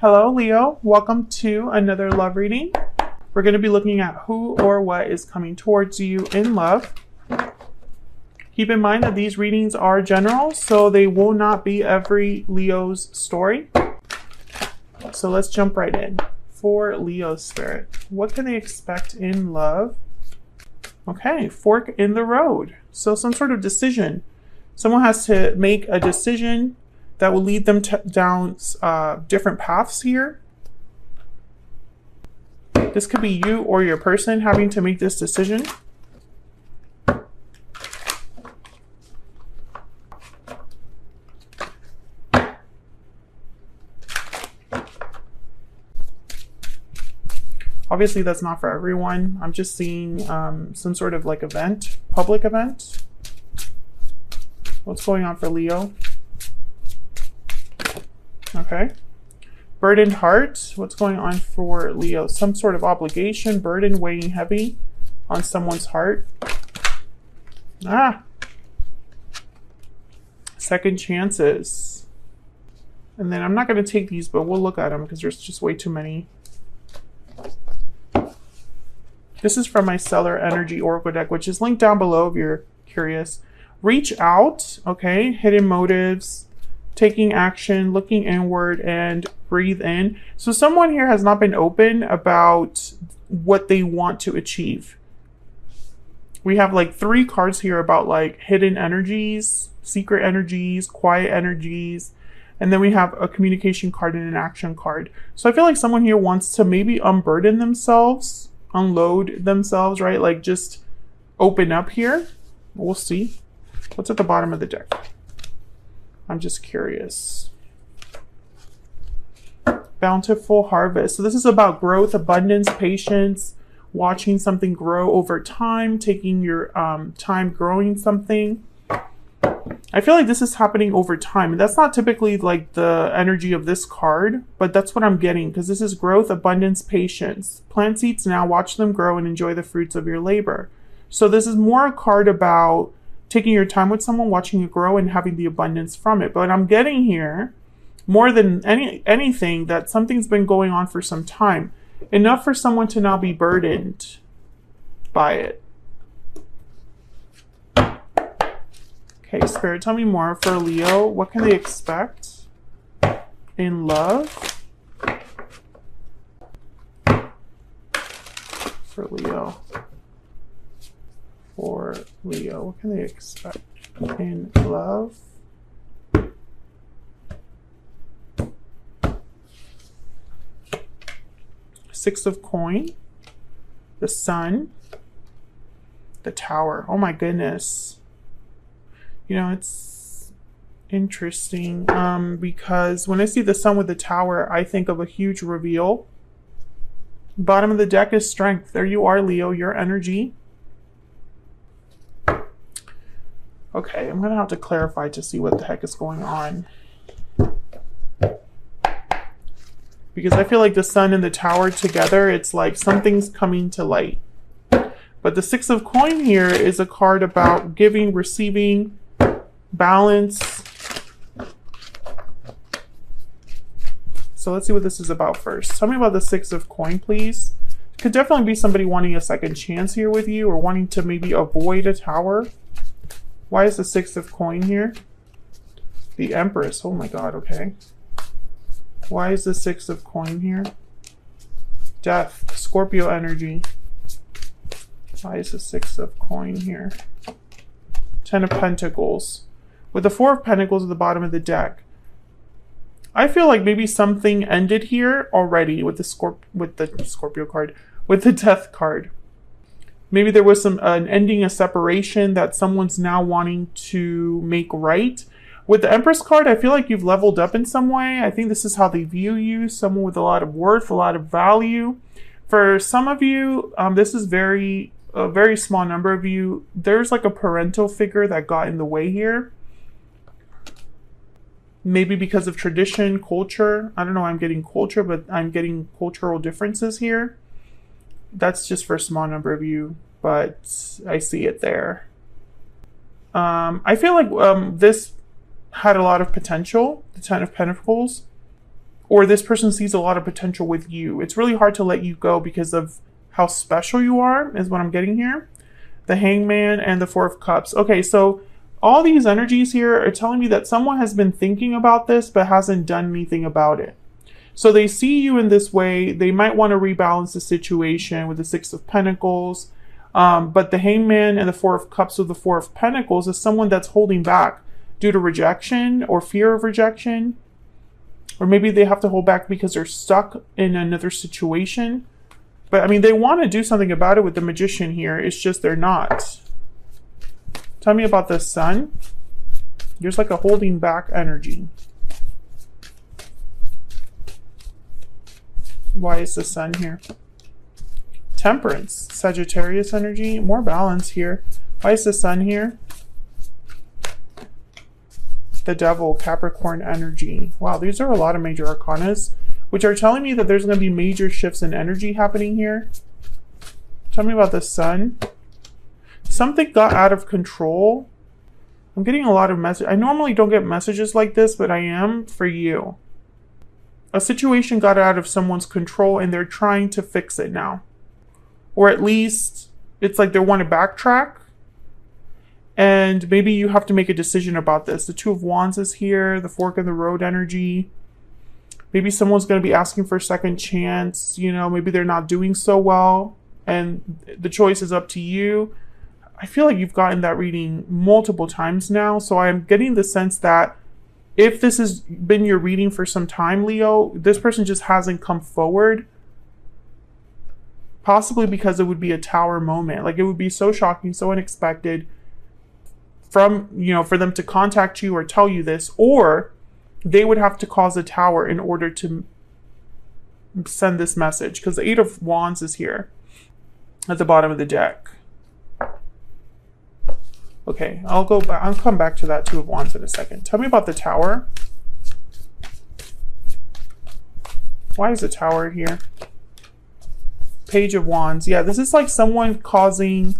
Hello, Leo. Welcome to another love reading. We're going to be looking at who or what is coming towards you in love. Keep in mind that these readings are general, so they will not be every Leo's story. So let's jump right in. For Leo spirit, what can they expect in love? Okay, fork in the road. So some sort of decision. Someone has to make a decision that will lead them down different paths here. This could be you or your person having to make this decision. Obviously, that's not for everyone. I'm just seeing some sort of like event, public event. What's going on for Leo? Okay. Burdened heart. What's going on for Leo? Some sort of obligation, burden weighing heavy on someone's heart. Second chances. And then I'm not going to take these, but we'll look at them because there's just way too many. This is from my Stellar Energy Oracle deck, which is linked down below if you're curious. Reach out, okay? Hidden motives, taking action, looking inward, and breathe in. So someone here has not been open about what they want to achieve. We have like 3 cards here about like hidden energies, secret energies, quiet energies, and then we have a communication card and an action card. So I feel like someone here wants to maybe unburden themselves, unload themselves, right? Like just open up here. We'll see. What's at the bottom of the deck? I'm just curious. Bountiful harvest. So this is about growth, abundance, patience, watching something grow over time, taking your time growing something. I feel like this is happening over time. And that's not typically like the energy of this card, but that's what I'm getting because this is growth, abundance, patience. Plant seeds now, watch them grow and enjoy the fruits of your labor. So this is more a card about taking your time with someone, watching it grow and having the abundance from it. But I'm getting here more than anything that something's been going on for some time. Enough for someone to now be burdened by it. Okay, Spirit, tell me more for Leo. What can they expect in love? For Leo. For Leo, what can they expect in love? Six of coin, the sun, the tower. Oh my goodness. You know, it's interesting because when I see the sun with the tower, I think of a huge reveal. Bottom of the deck is strength. There you are, Leo, your energy. Okay, I'm going to have to clarify to see what the heck is going on. Because I feel like the sun and the tower together, it's like something's coming to light. But the Six of Coin here is a card about giving, receiving, balance. So let's see what this is about first. Tell me about the Six of Coin, please. Could definitely be somebody wanting a second chance here with you or wanting to maybe avoid a tower. Why is the Six of Coin here? The Empress. Oh my God, okay. Why is the Six of Coin here? Death. Scorpio energy. Why is the Six of Coin here? Ten of Pentacles. With the Four of Pentacles at the bottom of the deck. I feel like maybe something ended here already with the Scorpio card. With the Death card. Maybe there was an ending, a separation that someone's now wanting to make right. With the Empress card, I feel like you've leveled up in some way. I think this is how they view you. Someone with a lot of worth, a lot of value. For some of you, this is a very small number of you. There's like a parental figure that got in the way here. Maybe because of tradition, culture. I don't know why I'm getting culture, but I'm getting cultural differences here. That's just for a small number of you, but I see it there. I feel like this had a lot of potential, the Ten of Pentacles. or this person sees a lot of potential with you. It's really hard to let you go because of how special you are, is what I'm getting here. The Hangman and the Four of Cups. Okay, so all these energies here are telling me that someone has been thinking about this but hasn't done anything about it. So they see you in this way. They might want to rebalance the situation with the Six of Pentacles. But the Hangman and the Four of Cups with the Four of Pentacles is someone that's holding back due to rejection or fear of rejection. Or maybe they have to hold back because they're stuck in another situation. But I mean, they want to do something about it with the Magician here. It's just they're not. Tell me about the Sun. There's like a holding back energy. Why is the Sun here? Temperance, Sagittarius energy, more balance here. Why is the Sun here? The Devil, Capricorn energy. Wow, these are a lot of major arcanas, which are telling me that there's going to be major shifts in energy happening here. Tell me about the Sun. Something got out of control. I'm getting a lot of messages. I normally don't get messages like this, but I am for you. A situation got out of someone's control and they're trying to fix it now. Or at least it's like they want to backtrack. And maybe you have to make a decision about this. The Two of Wands is here, the fork in the road energy. Maybe someone's going to be asking for a second chance. You know, maybe they're not doing so well and the choice is up to you. I feel like you've gotten that reading multiple times now. So I'm getting the sense that if this has been your reading for some time, Leo, this person just hasn't come forward. Possibly because it would be a Tower moment. Like it would be so shocking, so unexpected from, you know, for them to contact you or tell you this, or they would have to cause a Tower in order to send this message. Because the Eight of Wands is here at the bottom of the deck. Okay, I'll go back. I'll come back to that Two of Wands in a second. Tell me about the Tower. Why is the Tower here? Page of Wands. Yeah, this is like someone causing...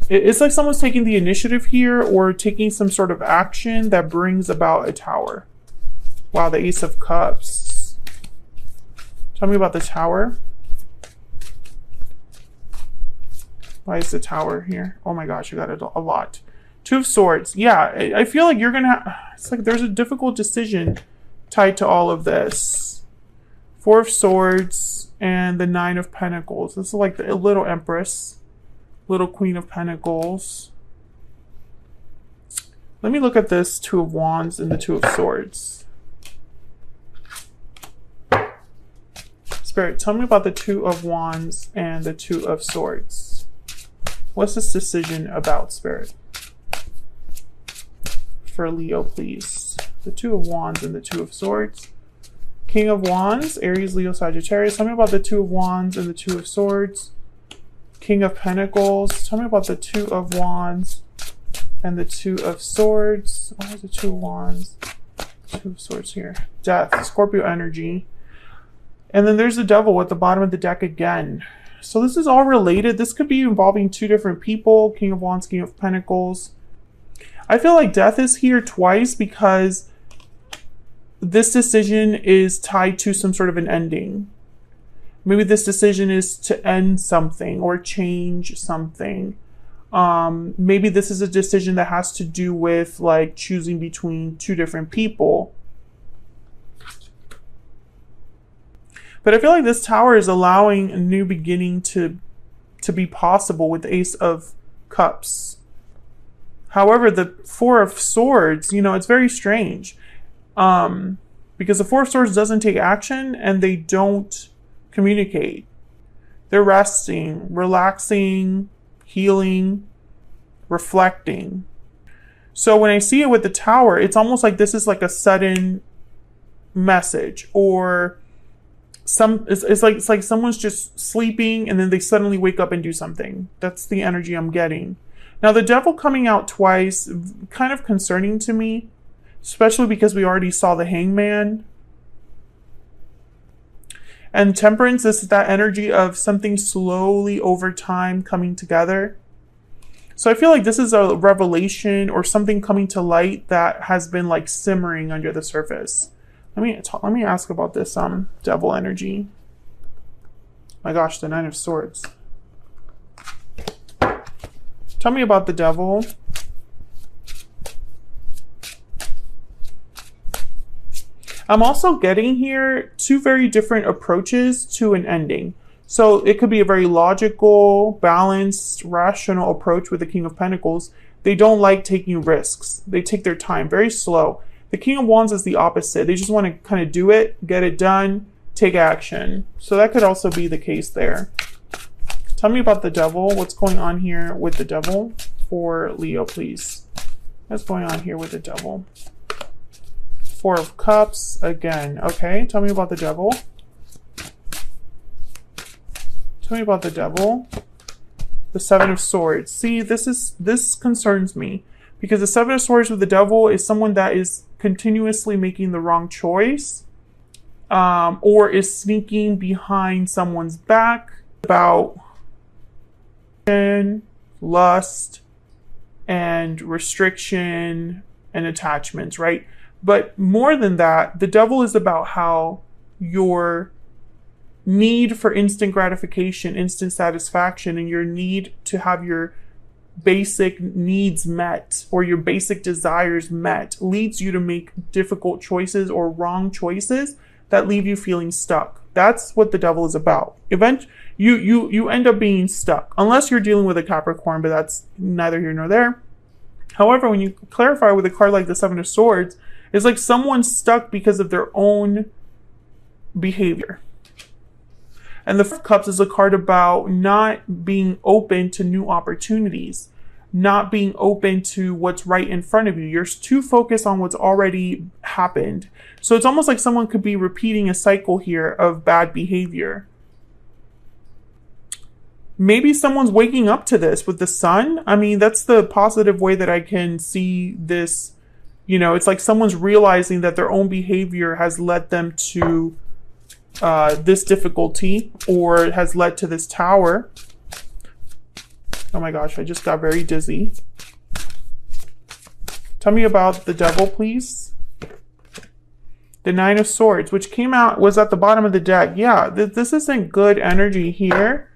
It's like someone's taking the initiative here or taking some sort of action that brings about a Tower. Wow, the Ace of Cups. Tell me about the Tower. Why is the Tower here? Oh my gosh, you got a lot. Two of Swords. Yeah, I feel like you're gonna... It's like there's a difficult decision tied to all of this. Four of Swords and the Nine of Pentacles. This is like the little Empress. Little Queen of Pentacles. Let me look at this Two of Wands and the Two of Swords. Spirit, tell me about the Two of Wands and the Two of Swords. What's this decision about, Spirit? For Leo, please. The Two of Wands and the Two of Swords. King of Wands, Aries, Leo, Sagittarius. Tell me about the Two of Wands and the Two of Swords. King of Pentacles. Tell me about the Two of Wands and the Two of Swords. Why is the Two of Wands? Two of Swords here. Death, Scorpio energy. And then there's the Devil at the bottom of the deck again. So this is all related. This could be involving two different people. King of Wands, King of Pentacles. I feel like Death is here twice because this decision is tied to some sort of an ending. Maybe this decision is to end something or change something. Maybe this is a decision that has to do with like choosing between two different people. But I feel like this Tower is allowing a new beginning to be possible with the Ace of Cups. However, the Four of Swords, you know, it's very strange. Because the Four of Swords doesn't take action and they don't communicate. They're resting, relaxing, healing, reflecting. So when I see it with the Tower, it's almost like this is like a sudden message, or it's like someone's just sleeping and then they suddenly wake up and do something. That's the energy I'm getting. Now the Devil coming out twice, kind of concerning to me, especially because we already saw the Hangman. And Temperance, this is that energy of something slowly over time coming together. So I feel like this is a revelation or something coming to light that has been like simmering under the surface. Let me ask about this devil energy. My gosh, the Nine of Swords. Tell me about the devil. I'm also getting here two very different approaches to an ending. So it could be a very logical, balanced, rational approach with the King of Pentacles. They don't like taking risks. They take their time, very slow. The King of Wands is the opposite. They just want to kind of do it, get it done, take action. So that could also be the case there. Tell me about the devil. What's going on here with the devil for Leo, please? What's going on here with the devil? Four of Cups again. Okay, tell me about the devil. Tell me about the devil. The Seven of Swords. See, this concerns me because the Seven of Swords with the devil is someone that is continuously making the wrong choice, or is sneaking behind someone's back about lust and restriction and attachments, right? But more than that, the devil is about how your need for instant gratification, instant satisfaction, and your need to have your basic needs met or your basic desires met leads you to make difficult choices or wrong choices that leave you feeling stuck. That's what the devil is about. Eventually, you end up being stuck, unless you're dealing with a Capricorn, but that's neither here nor there. However, when you clarify with a card like the Seven of Swords, it's like someone's stuck because of their own behavior. And the Four of Cups is a card about not being open to new opportunities, not being open to what's right in front of you. You're too focused on what's already happened. So it's almost like someone could be repeating a cycle here of bad behavior. Maybe someone's waking up to this with the Sun. I mean, that's the positive way that I can see this. You know, it's like someone's realizing that their own behavior has led them to this difficulty, or has led to this Tower. Oh my gosh, I just got very dizzy. Tell me about the devil, please. The Nine of Swords, which came out, was at the bottom of the deck. Yeah, this isn't good energy here.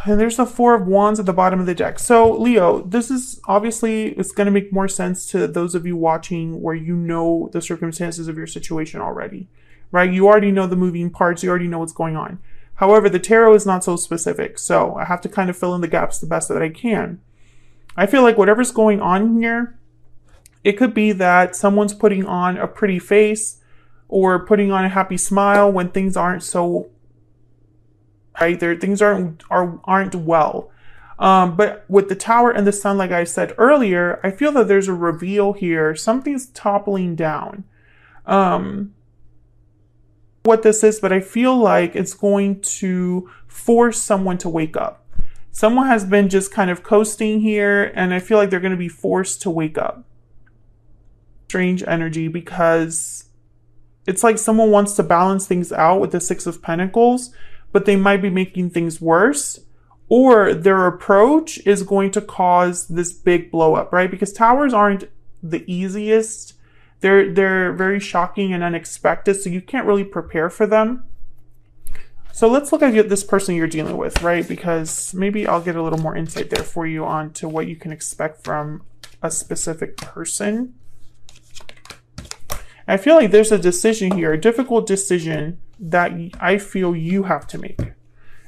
And there's the Four of Wands at the bottom of the deck. So Leo, this is obviously, it's going to make more sense to those of you watching where you know the circumstances of your situation already, right? You already know the moving parts. You already know what's going on. However, the tarot is not so specific. So I have to kind of fill in the gaps the best that I can. I feel like whatever's going on here, it could be that someone's putting on a pretty face or putting on a happy smile when things aren't so right. Things aren't well. But with the Tower and the Sun, like I said earlier, I feel that there's a reveal here. Something's toppling down. What this is, but I feel like it's going to force someone to wake up. Someone has been just kind of coasting here, and I feel like they're going to be forced to wake up. Strange energy, because it's like someone wants to balance things out with the Six of Pentacles, but they might be making things worse, or their approach is going to cause this big blow up, right? Because Towers aren't the easiest. They're very shocking and unexpected, so you can't really prepare for them. So let's look at this person you're dealing with, right? Because maybe I'll get a little more insight there for you on to what you can expect from a specific person. I feel like there's a decision here, a difficult decision that I feel you have to make.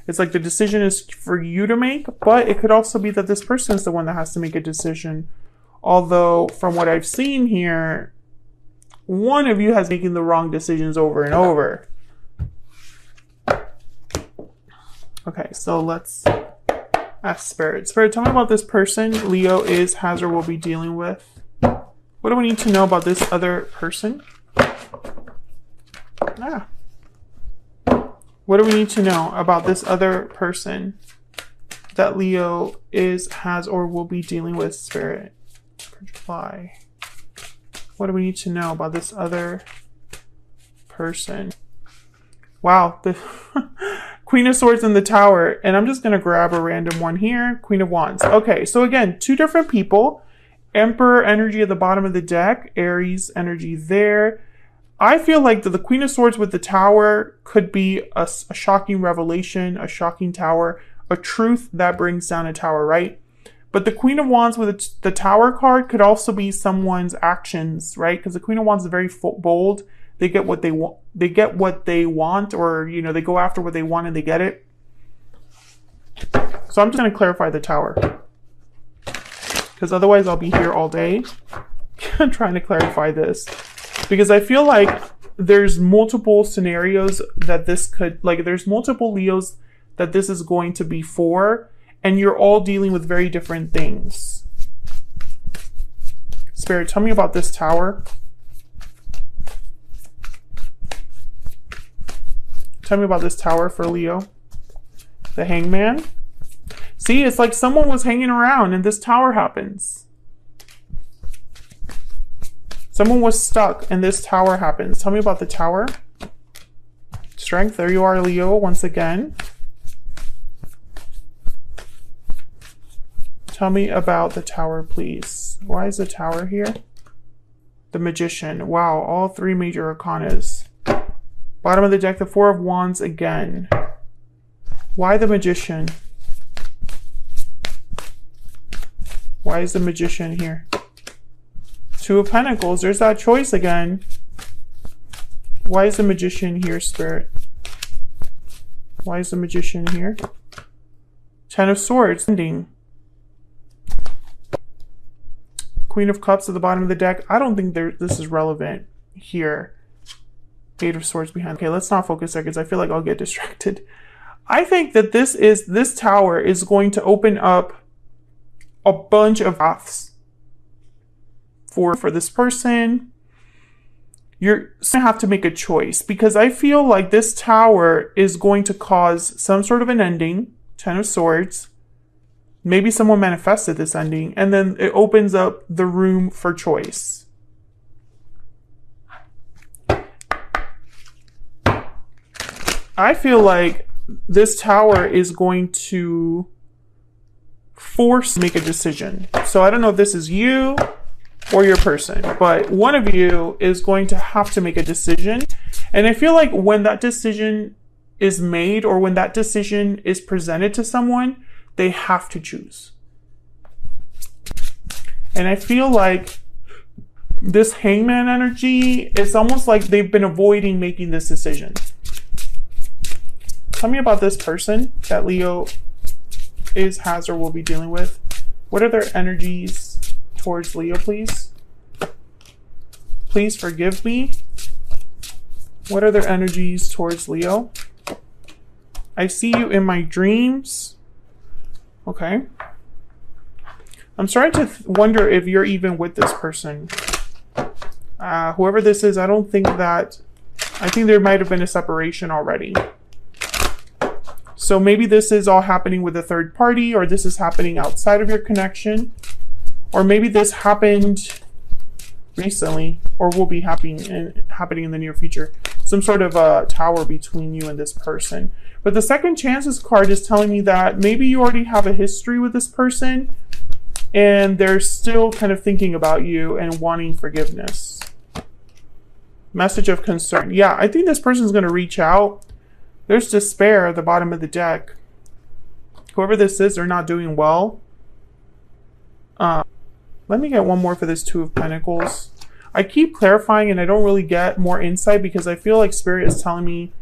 It's like the decision is for you to make, but it could also be that this person is the one that has to make a decision. Although from what I've seen here, one of you has making the wrong decisions over and over. Okay, so let's ask Spirit. Spirit, tell me about this person Leo is, has, or will be dealing with. What do we need to know about this other person? What do we need to know about this other person that Leo is, has, or will be dealing with, Spirit? For July. What do we need to know about this other person? Wow, the Queen of Swords and the Tower. And I'm just going to grab a random one here. Queen of Wands. Okay, so again, two different people. Emperor energy at the bottom of the deck, Aries energy there. I feel like the Queen of Swords with the Tower could be a shocking revelation, a shocking tower, a truth that brings down a tower, right? But the Queen of Wands with the Tower card could also be someone's actions, right? Because the Queen of Wands is very bold. They get what they want. They get what they want, or they go after what they want and they get it. So I'm just going to clarify the Tower, because otherwise I'll be here all day trying to clarify this. Because I feel like there's multiple scenarios that this could, there's multiple Leos that this is going to be for, and you're all dealing with very different things. Spirit, tell me about this Tower. Tell me about this Tower for Leo. The Hangman. See, it's like someone was hanging around and this Tower happens. Someone was stuck and this Tower happens. Tell me about the Tower. Strength. There you are, Leo, once again. Tell me about the Tower, please. Why is the Tower here? The Magician. Wow, all three major arcanas. Bottom of the deck, the Four of Wands again. Why the Magician? Why is the Magician here? Two of Pentacles. There's that choice again. Why is the Magician here, Spirit? Why is the Magician here? Ten of Swords. Ending. Queen of Cups at the bottom of the deck. I don't think this is relevant here. Eight of Swords behind. Okay, let's not focus there because I feel like I'll get distracted. I think that this Tower is going to open up a bunch of paths for this person. You're going to have to make a choice, because I feel like this Tower is going to cause some sort of an ending. Ten of Swords. Maybe someone manifested this ending, and then it opens up the room for choice. I feel like this Tower is going to force make a decision. So I don't know if this is you or your person, but one of you is going to have to make a decision. And I feel like when that decision is made, or when that decision is presented to someone, they have to choose. And I feel like this Hangman energy is almost like they've been avoiding making this decision. Tell me about this person that Leo has or will be dealing with. What are their energies towards Leo, please? Please forgive me. What are their energies towards Leo? I see you in my dreams. Okay. I'm starting to wonder if you're even with this person. Whoever this is, I don't think that... I think there might have been a separation already. So maybe this is all happening with a third party, or this is happening outside of your connection. Or maybe this happened recently, or will be happening in the near future. Some sort of a tower between you and this person. But the Second Chances card is telling me that maybe you already have a history with this person, and they're still kind of thinking about you and wanting forgiveness. Message of concern. Yeah, I think this person's going to reach out. There's despair at the bottom of the deck. Whoever this is, they're not doing well. Let me get one more for this Two of Pentacles. I keep clarifying and I don't really get more insight because I feel like Spirit is telling me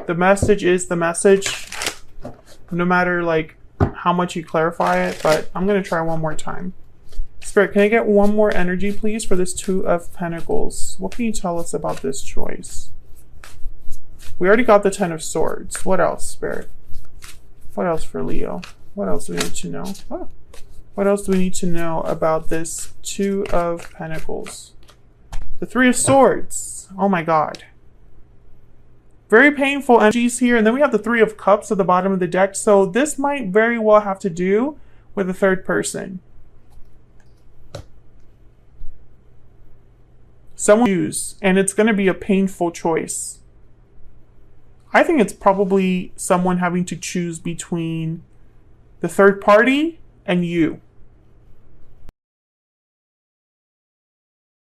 the message is the message, no matter like how much you clarify it, but I'm going to try one more time. Spirit, can I get one more energy, please, for this Two of Pentacles? What can you tell us about this choice? We already got the Ten of Swords. What else, Spirit? What else for Leo? What else do we need to know? Oh. What else do we need to know about this Two of Pentacles? The Three of Swords. Oh my God. Very painful energies here. And then we have the Three of Cups at the bottom of the deck. So this might very well have to do with a third person. Someone choose, and it's going to be a painful choice. I think it's probably someone having to choose between the third party and you.